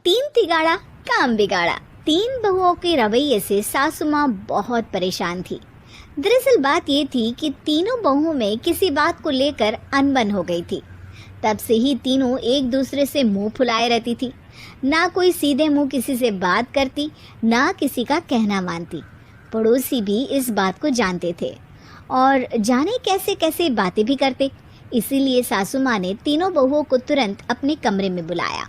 तीन तिगाड़ा काम बिगाड़ा। तीन बहुओं के रवैये से सासू माँ बहुत परेशान थी। दरअसल बात ये थी कि तीनों बहुओं में किसी बात को लेकर अनबन हो गई थी। तब से ही तीनों एक दूसरे से मुंह फुलाए रहती थी। ना कोई सीधे मुंह किसी से बात करती, ना किसी का कहना मानती। पड़ोसी भी इस बात को जानते थे और जाने कैसे कैसे बातें भी करते। इसीलिए सासू माँ ने तीनों बहुओं को तुरंत अपने कमरे में बुलाया।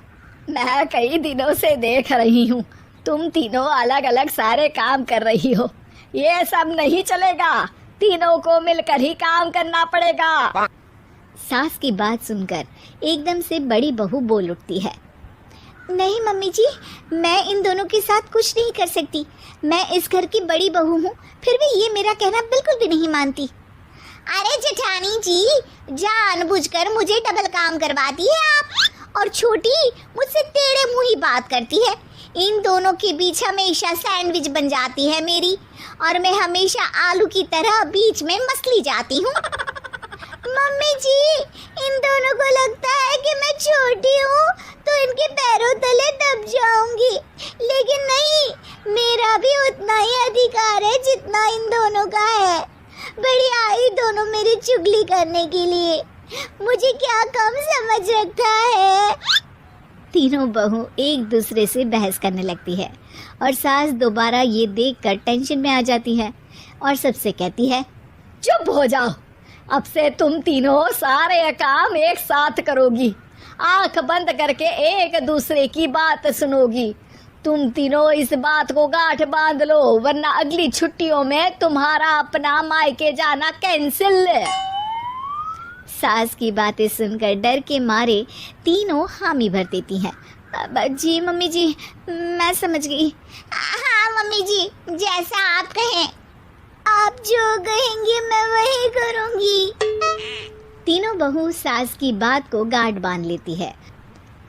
मैं कई दिनों से देख रही हूँ, तुम तीनों अलग अलग सारे काम कर रही हो। ये सब नहीं चलेगा, तीनों को मिलकर ही काम करना पड़ेगा। सास की बात सुनकर एकदम से बड़ी बहू बोल उठती है। नहीं मम्मी जी, मैं इन दोनों के साथ कुछ नहीं कर सकती। मैं इस घर की बड़ी बहू हूँ, फिर भी ये मेरा कहना बिल्कुल भी नहीं मानती। अरे जेठानी जी, जानबूझकर मुझे डबल काम करवाती है आप, और छोटी मुझसे टेढ़े मुंह ही बात करती है। इन दोनों के बीच हमेशा सैंडविच बन जाती है मेरी, और मैं हमेशा आलू की तरह बीच में मसली जाती हूँ। मम्मी जी, इन दोनों को लगता है कि मैं छोटी हूँ तो इनके पैरों तले दब जाऊंगी, लेकिन नहीं, मेरा भी उतना ही अधिकार है जितना इन दोनों का है। बड़ी आई दोनों मेरी चुगली करने के लिए, मुझे क्या कम समझ रखा है। तीनों बहू एक दूसरे से बहस करने लगती है और सास दोबारा ये देखकर टेंशन में आ जाती है और सबसे कहती है, चुप हो जाओ, अब से तुम तीनों सारे काम एक साथ करोगी, आंख बंद करके एक दूसरे की बात सुनोगी। तुम तीनों इस बात को गांठ बांध लो, वरना अगली छुट्टियों में तुम्हारा अपना मायके जाना कैंसिल। सास की बातें सुनकर डर के मारे तीनों हामी भर देती हैं। जी मम्मी जी, मैं समझ गई। हाँ मम्मी जी, जैसा आप कहें, आप जो कहेंगे मैं वही करूंगी। तीनों बहू सास की बात को गांठ बांध लेती है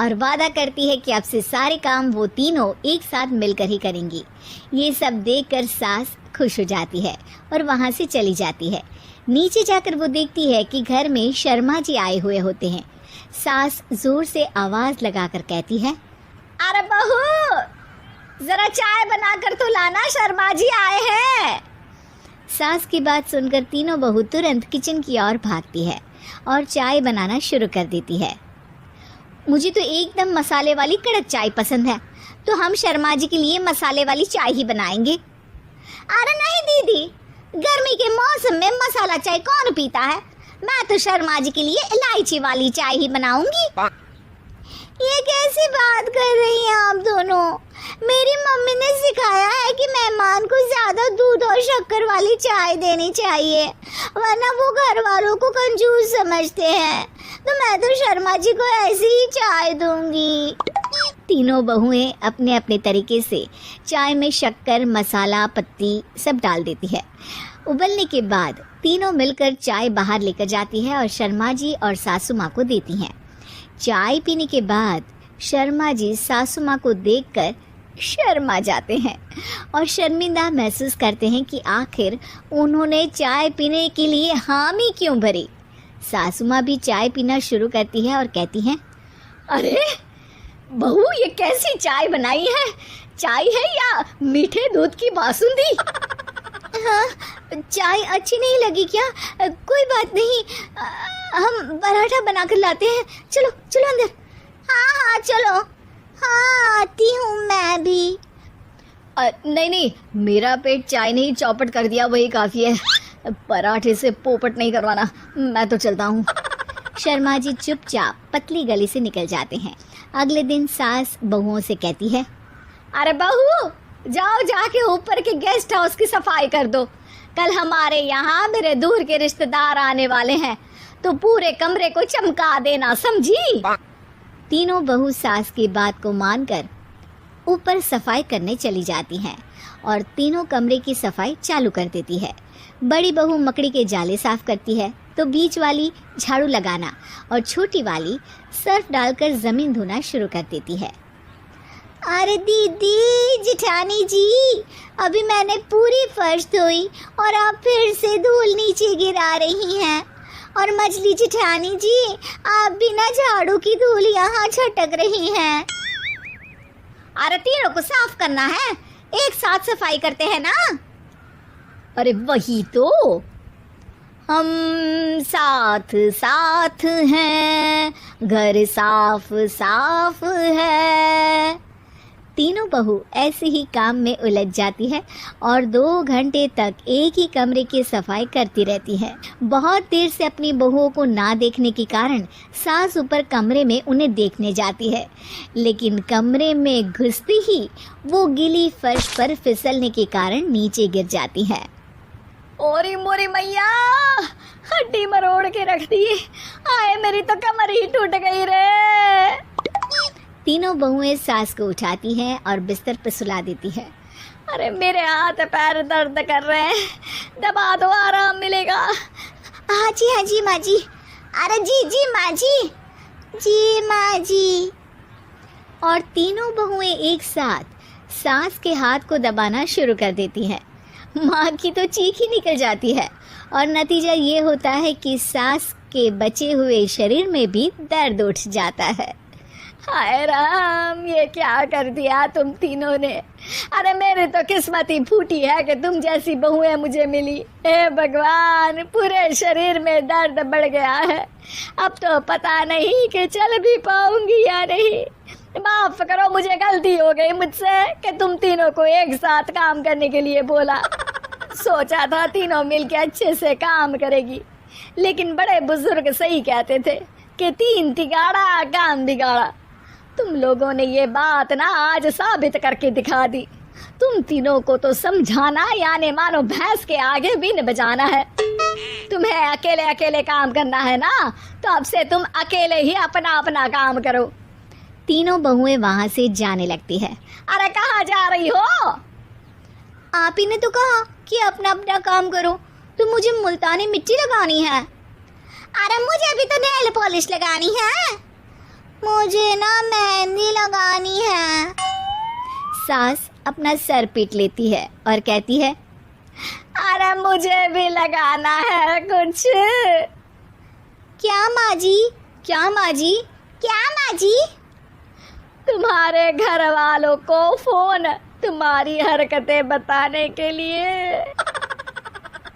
और वादा करती है कि अब से सारे काम वो तीनों एक साथ मिलकर ही करेंगी। ये सब देखकर सास खुश हो जाती है और वहाँ से चली जाती है। नीचे जाकर वो देखती है कि घर में शर्मा जी आए हुए होते हैं। सास जोर से आवाज लगाकर कहती है, अरे बहू, जरा चाय बनाकर तो लाना, शर्मा जी आए हैं। सास की बात सुनकर तीनों बहू तुरंत किचन की ओर भागती है और चाय बनाना शुरू कर देती है। मुझे तो एकदम मसाले वाली कड़क चाय पसंद है, तो हम शर्मा जी के लिए मसाले वाली चाय ही बनाएंगे। अरे नहीं दीदी, गर्मी के मौसम में मसाला चाय कौन पीता है? मैं तो शर्मा जी के लिए इलायची वाली चाय ही बनाऊंगी। ये कैसी बात कर रही हैं आप दोनों? मेरी मम्मी ने सिखाया है कि मेहमान को ज्यादा दूध और शक्कर वाली चाय देनी चाहिए, वरना वो घर वालों को कंजूस समझते हैं। तो मैं तो शर्मा जी को ऐसी ही चाय दूंगी। तीनों बहुएं अपने अपने तरीके से चाय में शक्कर, मसाला, पत्ती सब डाल देती है। उबलने के बाद तीनों मिलकर चाय बाहर लेकर जाती है और शर्मा जी और सासू माँ को देती हैं। चाय पीने के बाद शर्मा जी सासू माँ को देखकर शर्मा जाते हैं और शर्मिंदा महसूस करते हैं कि आखिर उन्होंने चाय पीने के लिए हामी क्यों भरी। सासू माँ भी चाय पीना शुरू करती है और कहती हैं, अरे बहू, ये कैसी चाय बनाई है? चाय है या मीठे दूध की बासुंदी? हाँ, चाय अच्छी नहीं लगी क्या? कोई बात नहीं, हम पराठा बनाकर लाते हैं। चलो चलो अंदर। हाँ हाँ चलो, हाँ आती हूँ मैं भी। नहीं नहीं, मेरा पेट चाय ने ही चौपट कर दिया, वही काफ़ी है। पराठे से पोपट नहीं करवाना, मैं तो चलता हूँ। शर्मा जी चुपचाप पतली गली से निकल जाते हैं। अगले दिन सास बहुओं से कहती है, अरे बहू, जाओ जाके ऊपर के गेस्ट हाउस की सफाई कर दो। कल हमारे यहाँ मेरे दूर के रिश्तेदार आने वाले हैं, तो पूरे कमरे को चमका देना, समझी? तीनों बहू सास की बात को मानकर ऊपर सफाई करने चली जाती हैं और तीनों कमरे की सफाई चालू कर देती है। बड़ी बहू मकड़ी के जाले साफ करती है, तो बीच वाली झाड़ू लगाना और छोटी वाली सर्फ डालकर जमीन धोना शुरू कर देती है। अरे दीदी, जेठानी जी, अभी मैंने पूरी फर्श धोई और आप फिर से धूल नीचे गिरा रही हैं। और मछली जेठानी जी, आप बिना झाड़ू की धूल यहाँ छटक रही हैं। अरे तीनों को साफ करना है, एक साथ सफाई करते हैं ना। अरे वही तो, हम साथ साथ हैं, घर साफ साफ है। तीनों बहू ऐसे ही काम में उलझ जाती है और 2 घंटे तक एक ही कमरे की सफाई करती रहती है। बहुत देर से अपनी बहुओं को ना देखने के कारण सास ऊपर कमरे में उन्हें देखने जाती है, लेकिन कमरे में घुसती ही वो गीली फर्श पर फिसलने के कारण नीचे गिर जाती है। ओरी मोरी मैया, हड्डी मरोड़ के रख दी। आए मेरी तो कमर ही टूट गई रे। तीनों बहुएं सास को उठाती हैं और बिस्तर पर सुला देती है। अरे मेरे हाथ पैर दर्द कर रहे हैं, दबा दो आराम मिलेगा। हाँ जी माँ जी। अरे जी माँ जी, जी माँ जी। और तीनों बहुएं एक साथ सास के हाथ को दबाना शुरू कर देती हैं। माँ की तो चीख ही निकल जाती है और नतीजा ये होता है कि सास के बचे हुए शरीर में भी दर्द उठ जाता है। हाय राम, ये क्या कर दिया तुम तीनों ने। अरे मेरी तो किस्मत ही फूटी है कि तुम जैसी बहुएं मुझे मिली। हे भगवान, पूरे शरीर में दर्द बढ़ गया है। अब तो पता नहीं कि चल भी पाऊंगी या नहीं। माफ करो, मुझे गलती हो गई मुझसे कि तुम तीनों को एक साथ काम करने के लिए बोला। सोचा था तीनों मिलके अच्छे से काम करेगी, लेकिन बड़े बुजुर्ग सही कहते थे कि 3 तिगाड़ा काम बिगाड़ा। तुम लोगों ने ये बात ना आज साबित करके दिखा दी। तुम तीनों को तो समझाना यानी मानो भैंस के आगे बीन बजाना है। तुम्हें अकेले अकेले काम करना है ना, तो अब से तुम अकेले ही अपना अपना काम करो। तीनों बहुएं वहां से जाने लगती है। अरे कहाँ जा रही हो? आप ही ने तो कहा कि अपना अपना काम करो, तो मुझे मुल्तानी मिट्टी लगानी है। अरे मुझे भी तो नेल पॉलिश लगानी है, मुझे ना मेहंदी लगानी है। सास अपना सर पीट लेती है और कहती है, अरे मुझे भी लगाना है कुछ। क्या माँ जी? क्या माँ जी? क्या माँ जी? तुम्हारे घर वालों को फोन तुम्हारी हरकतें बताने के लिए।